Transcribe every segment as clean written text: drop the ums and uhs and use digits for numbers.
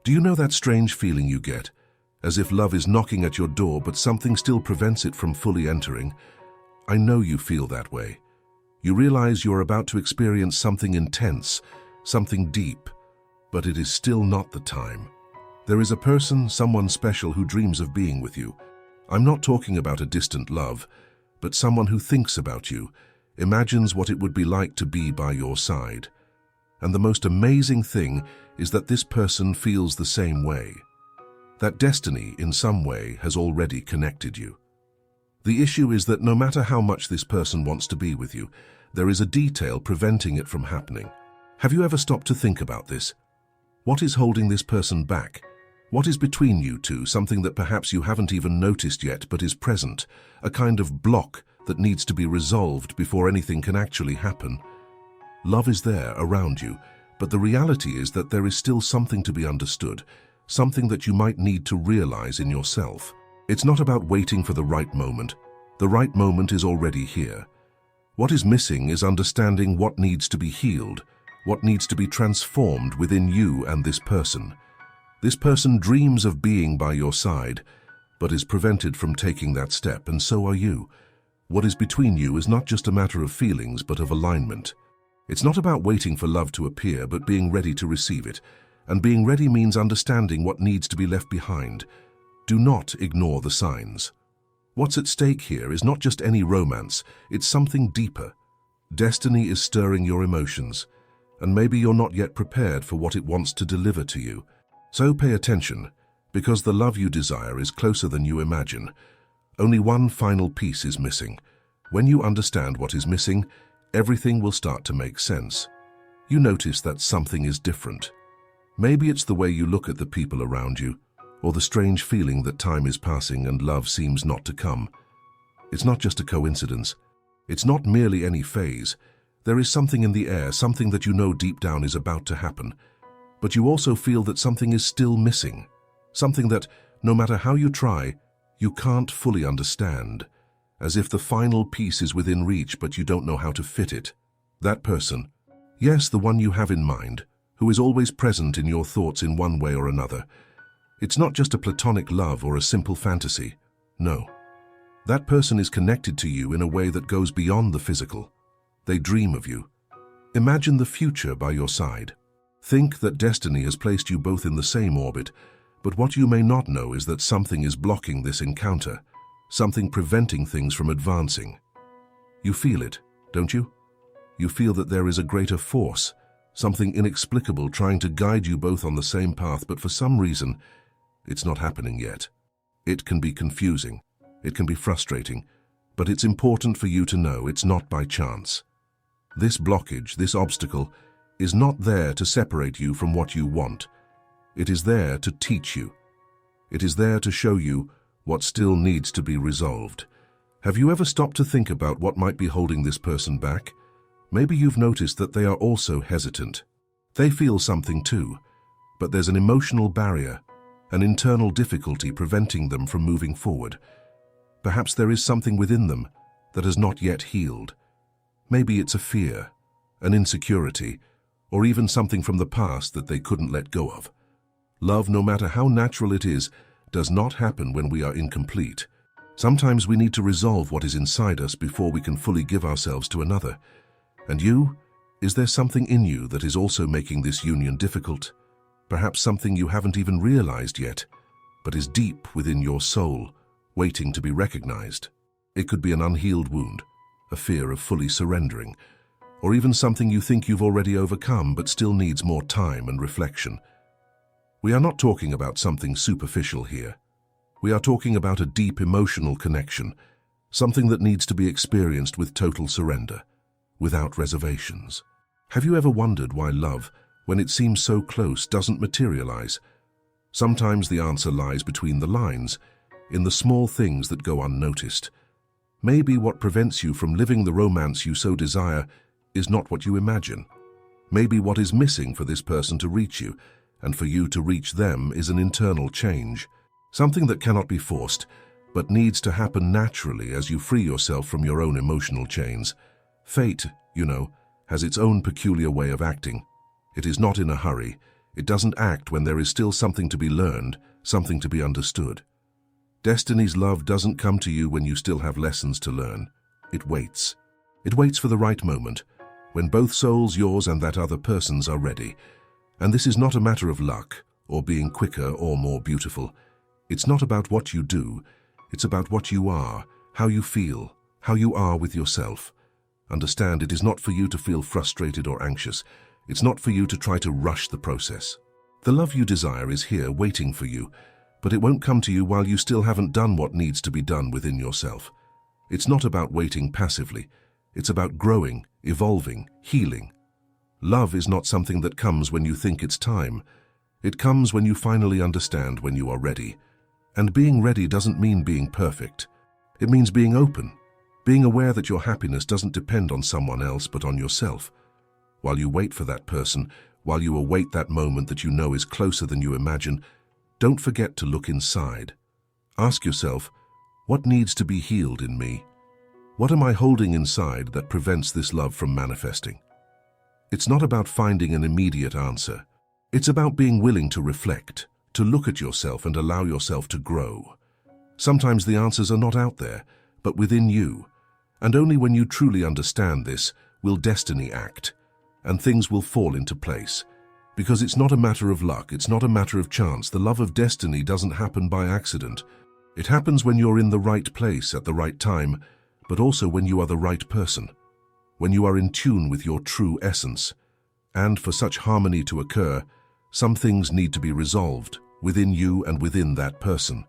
Do you know that strange feeling you get, as if love is knocking at your door but something still prevents it from fully entering? I know you feel that way. You realize you're about to experience something intense, something deep, but it is still not the time. There is a person, someone special who dreams of being with you. I'm not talking about a distant love, but someone who thinks about you, imagines what it would be like to be by your side. And the most amazing thing is that this person feels the same way. That destiny, in some way, has already connected you. The issue is that no matter how much this person wants to be with you, there is a detail preventing it from happening. Have you ever stopped to think about this? What is holding this person back? What is between you two, something that perhaps you haven't even noticed yet but is present, a kind of block that needs to be resolved before anything can actually happen? Love is there around you, but the reality is that there is still something to be understood, something that you might need to realize in yourself. It's not about waiting for the right moment. The right moment is already here. What is missing is understanding what needs to be healed, what needs to be transformed within you and this person. This person dreams of being by your side, but is prevented from taking that step, and so are you. What is between you is not just a matter of feelings, but of alignment. It's not about waiting for love to appear, but being ready to receive it. And being ready means understanding what needs to be left behind. Do not ignore the signs. What's at stake here is not just any romance, it's something deeper. Destiny is stirring your emotions, and maybe you're not yet prepared for what it wants to deliver to you. So pay attention, because the love you desire is closer than you imagine. Only one final piece is missing. When you understand what is missing, everything will start to make sense. You notice that something is different. Maybe it's the way you look at the people around you, or the strange feeling that time is passing and love seems not to come. It's not just a coincidence. It's not merely any phase. There is something in the air, something that you know deep down is about to happen. But you also feel that something is still missing. Something that, no matter how you try, you can't fully understand. As if the final piece is within reach, but you don't know how to fit it. That person, yes, the one you have in mind, who is always present in your thoughts in one way or another. It's not just a platonic love or a simple fantasy. No. That person is connected to you in a way that goes beyond the physical. They dream of you. Imagine the future by your side. Think that destiny has placed you both in the same orbit, but what you may not know is that something is blocking this encounter, something preventing things from advancing. You feel it, don't you? You feel that there is a greater force, something inexplicable trying to guide you both on the same path, but for some reason, it's not happening yet. It can be confusing, it can be frustrating, but it's important for you to know it's not by chance. This blockage, this obstacle, is not there to separate you from what you want. It is there to teach you. It is there to show you what still needs to be resolved. Have you ever stopped to think about what might be holding this person back? Maybe you've noticed that they are also hesitant. They feel something too, but there's an emotional barrier, an internal difficulty preventing them from moving forward. Perhaps there is something within them that has not yet healed. Maybe it's a fear, an insecurity, or even something from the past that they couldn't let go of. Love, no matter how natural it is, does not happen when we are incomplete. Sometimes we need to resolve what is inside us before we can fully give ourselves to another. And you? Is there something in you that is also making this union difficult? Perhaps something you haven't even realized yet, but is deep within your soul, waiting to be recognized. It could be an unhealed wound, a fear of fully surrendering, or even something you think you've already overcome but still needs more time and reflection. We are not talking about something superficial here. We are talking about a deep emotional connection, something that needs to be experienced with total surrender, without reservations. Have you ever wondered why love, when it seems so close, doesn't materialize? Sometimes the answer lies between the lines, in the small things that go unnoticed. Maybe what prevents you from living the romance you so desire is not what you imagine. Maybe what is missing for this person to reach you, and for you to reach them, is an internal change. Something that cannot be forced, but needs to happen naturally as you free yourself from your own emotional chains. Fate, you know, has its own peculiar way of acting. It is not in a hurry. It doesn't act when there is still something to be learned, something to be understood. Destiny's love doesn't come to you when you still have lessons to learn. It waits. It waits for the right moment, when both souls, yours and that other person's, are ready. And this is not a matter of luck, or being quicker or more beautiful. It's not about what you do, it's about what you are, how you feel, how you are with yourself. Understand, it is not for you to feel frustrated or anxious. It's not for you to try to rush the process. The love you desire is here waiting for you, but it won't come to you while you still haven't done what needs to be done within yourself. It's not about waiting passively. It's about growing, evolving, healing. Love is not something that comes when you think it's time. It comes when you finally understand when you are ready. And being ready doesn't mean being perfect. It means being open, being aware that your happiness doesn't depend on someone else but on yourself. While you wait for that person, while you await that moment that you know is closer than you imagine, don't forget to look inside. Ask yourself, what needs to be healed in me? What am I holding inside that prevents this love from manifesting? It's not about finding an immediate answer. It's about being willing to reflect, to look at yourself and allow yourself to grow. Sometimes the answers are not out there, but within you. And only when you truly understand this will destiny act, and things will fall into place. Because it's not a matter of luck, it's not a matter of chance. The love of destiny doesn't happen by accident. It happens when you're in the right place at the right time, but also when you are the right person, when you are in tune with your true essence. And for such harmony to occur, some things need to be resolved within you and within that person.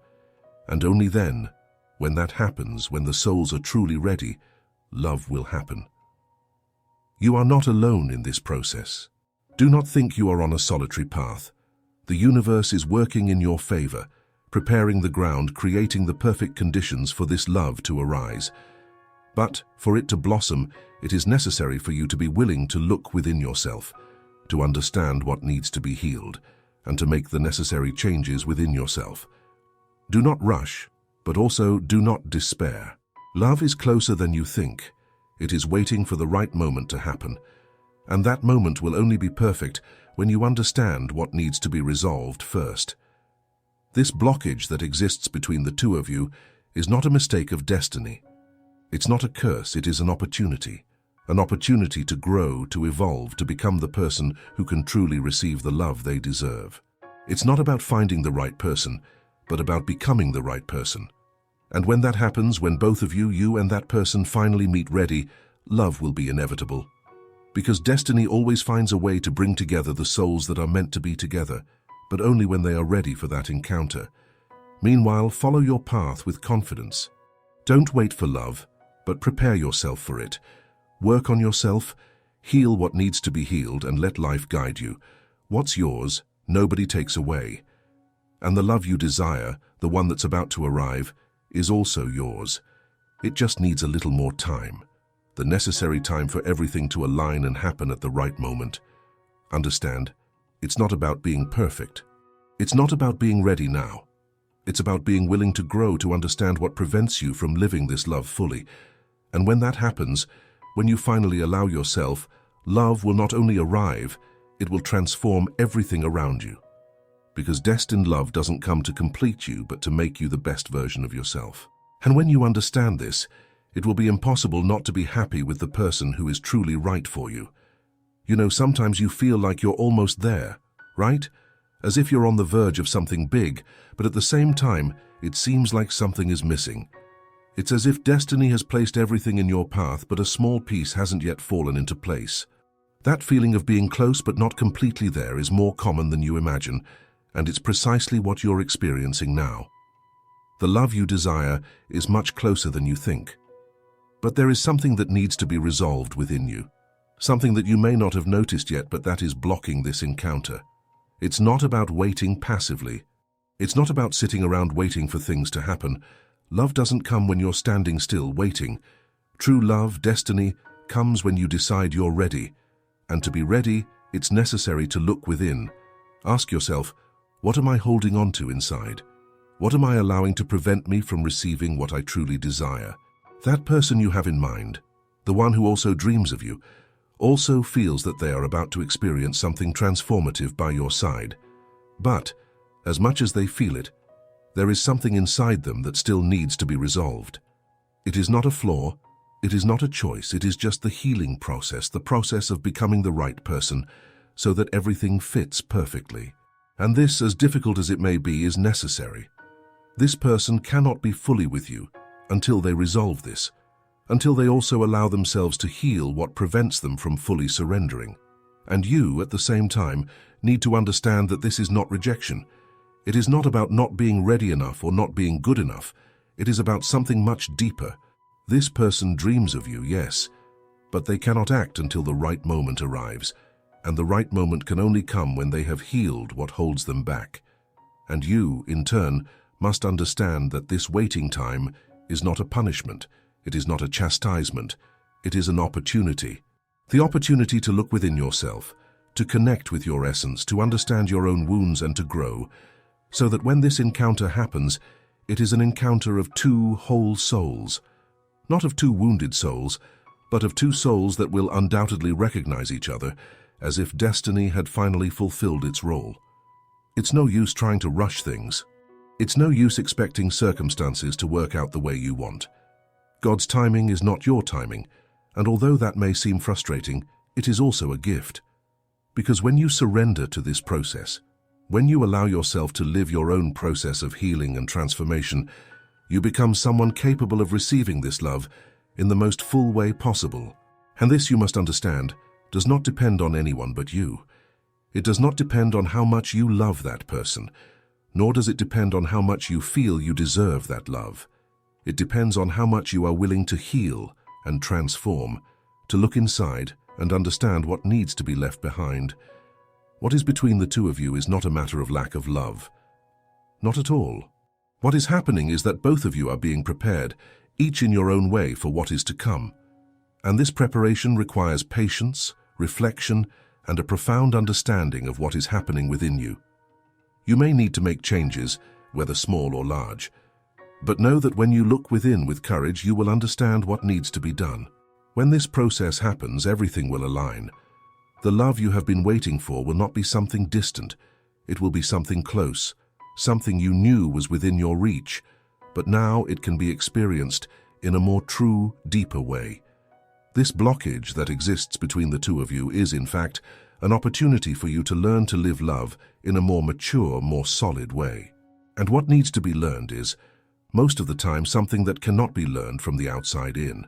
And only then, when that happens, when the souls are truly ready, love will happen. You are not alone in this process. Do not think you are on a solitary path. The universe is working in your favor, preparing the ground, creating the perfect conditions for this love to arise. But for it to blossom, it is necessary for you to be willing to look within yourself, to understand what needs to be healed, and to make the necessary changes within yourself. Do not rush, but also do not despair. Love is closer than you think. It is waiting for the right moment to happen. And that moment will only be perfect when you understand what needs to be resolved first. This blockage that exists between the two of you is not a mistake of destiny. It's not a curse, it is an opportunity to grow, to evolve, to become the person who can truly receive the love they deserve. It's not about finding the right person, but about becoming the right person. And when that happens, when both of you, you and that person, finally meet ready, love will be inevitable. Because destiny always finds a way to bring together the souls that are meant to be together, but only when they are ready for that encounter. Meanwhile, follow your path with confidence. Don't wait for love, but prepare yourself for it. Work on yourself, heal what needs to be healed, and let life guide you. What's yours, nobody takes away. And the love you desire, the one that's about to arrive, is also yours. It just needs a little more time. The necessary time for everything to align and happen at the right moment. Understand, it's not about being perfect. It's not about being ready now. It's about being willing to grow, to understand what prevents you from living this love fully. And when that happens, when you finally allow yourself, love will not only arrive, it will transform everything around you. Because destined love doesn't come to complete you, but to make you the best version of yourself. And when you understand this, it will be impossible not to be happy with the person who is truly right for you. You know, sometimes you feel like you're almost there, right? As if you're on the verge of something big, but at the same time, it seems like something is missing. It's as if destiny has placed everything in your path, but a small piece hasn't yet fallen into place. That feeling of being close but not completely there is more common than you imagine, and it's precisely what you're experiencing now. The love you desire is much closer than you think. But there is something that needs to be resolved within you. Something that you may not have noticed yet, but that is blocking this encounter. It's not about waiting passively. It's not about sitting around waiting for things to happen. Love doesn't come when you're standing still waiting. True love, destiny, comes when you decide you're ready. And to be ready, it's necessary to look within. Ask yourself, what am I holding on to inside? What am I allowing to prevent me from receiving what I truly desire? That person you have in mind, the one who also dreams of you, also feels that they are about to experience something transformative by your side. But, as much as they feel it, there is something inside them that still needs to be resolved. It is not a flaw, it is not a choice, it is just the healing process, the process of becoming the right person, so that everything fits perfectly. And this, as difficult as it may be, is necessary. This person cannot be fully with you until they resolve this, until they also allow themselves to heal what prevents them from fully surrendering. And you, at the same time, need to understand that this is not rejection. It is not about not being ready enough or not being good enough. It is about something much deeper. This person dreams of you, yes, but they cannot act until the right moment arrives, and the right moment can only come when they have healed what holds them back. And you, in turn, must understand that this waiting time is not a punishment, it is not a chastisement, it is an opportunity. The opportunity to look within yourself, to connect with your essence, to understand your own wounds and to grow, so that when this encounter happens, it is an encounter of two whole souls. Not of two wounded souls, but of two souls that will undoubtedly recognize each other, as if destiny had finally fulfilled its role. It's no use trying to rush things. It's no use expecting circumstances to work out the way you want. God's timing is not your timing, and although that may seem frustrating, it is also a gift. Because when you surrender to this process, when you allow yourself to live your own process of healing and transformation, you become someone capable of receiving this love in the most full way possible. And this, you must understand, does not depend on anyone but you. It does not depend on how much you love that person, nor does it depend on how much you feel you deserve that love. It depends on how much you are willing to heal and transform, to look inside and understand what needs to be left behind. What is between the two of you is not a matter of lack of love. Not at all. What is happening is that both of you are being prepared, each in your own way, for what is to come. And this preparation requires patience, reflection, and a profound understanding of what is happening within you. You may need to make changes, whether small or large, but know that when you look within with courage, you will understand what needs to be done. When this process happens, everything will align. The love you have been waiting for will not be something distant. It will be something close, something you knew was within your reach, but now it can be experienced in a more true, deeper way. This blockage that exists between the two of you is, in fact, an opportunity for you to learn to live love in a more mature, more solid way. And what needs to be learned is, most of the time, something that cannot be learned from the outside in.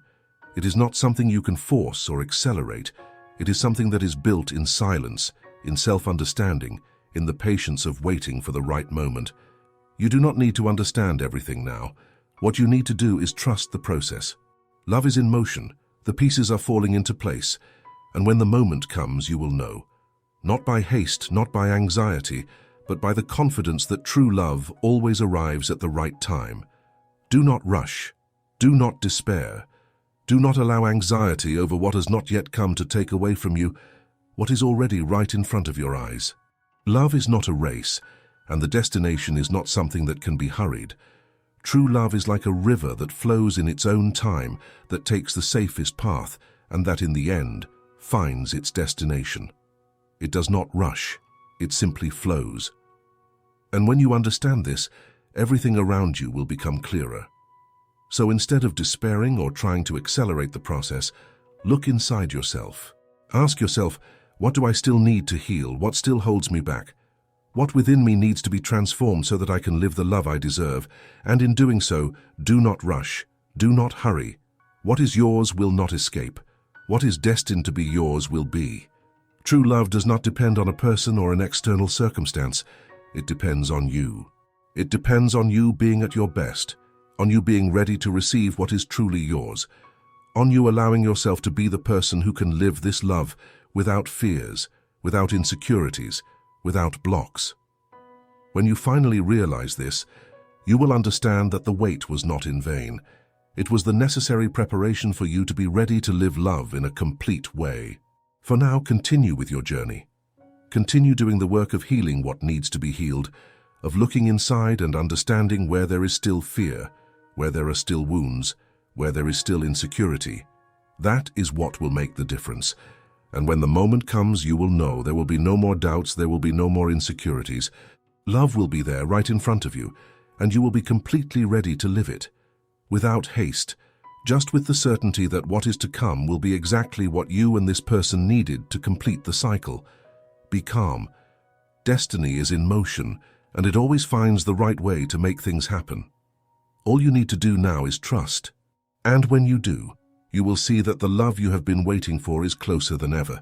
It is not something you can force or accelerate. It is something that is built in silence, in self-understanding, in the patience of waiting for the right moment. You do not need to understand everything now. What you need to do is trust the process. Love is in motion. The pieces are falling into place, and when the moment comes, you will know. Not by haste, not by anxiety, but by the confidence that true love always arrives at the right time. Do not rush. Do not despair. Do not allow anxiety over what has not yet come to take away from you what is already right in front of your eyes. Love is not a race, and the destination is not something that can be hurried. True love is like a river that flows in its own time, that takes the safest path, and that in the end finds its destination. It does not rush, it simply flows. And when you understand this, everything around you will become clearer. So instead of despairing or trying to accelerate the process, look inside yourself. Ask yourself, what do I still need to heal? What still holds me back? What within me needs to be transformed so that I can live the love I deserve? And in doing so, do not rush. Do not hurry. What is yours will not escape. What is destined to be yours will be. True love does not depend on a person or an external circumstance. It depends on you. It depends on you being at your best, on you being ready to receive what is truly yours, on you allowing yourself to be the person who can live this love without fears, without insecurities, without blocks. When you finally realize this, you will understand that the wait was not in vain. It was the necessary preparation for you to be ready to live love in a complete way. For now, continue with your journey. Continue doing the work of healing what needs to be healed, of looking inside and understanding where there is still fear, where there are still wounds, where there is still insecurity. That is what will make the difference. And when the moment comes, you will know. There will be no more doubts, there will be no more insecurities. Love will be there right in front of you, and you will be completely ready to live it. Without haste, just with the certainty that what is to come will be exactly what you and this person needed to complete the cycle. Be calm. Destiny is in motion, and it always finds the right way to make things happen. All you need to do now is trust. And when you do, you will see that the love you have been waiting for is closer than ever.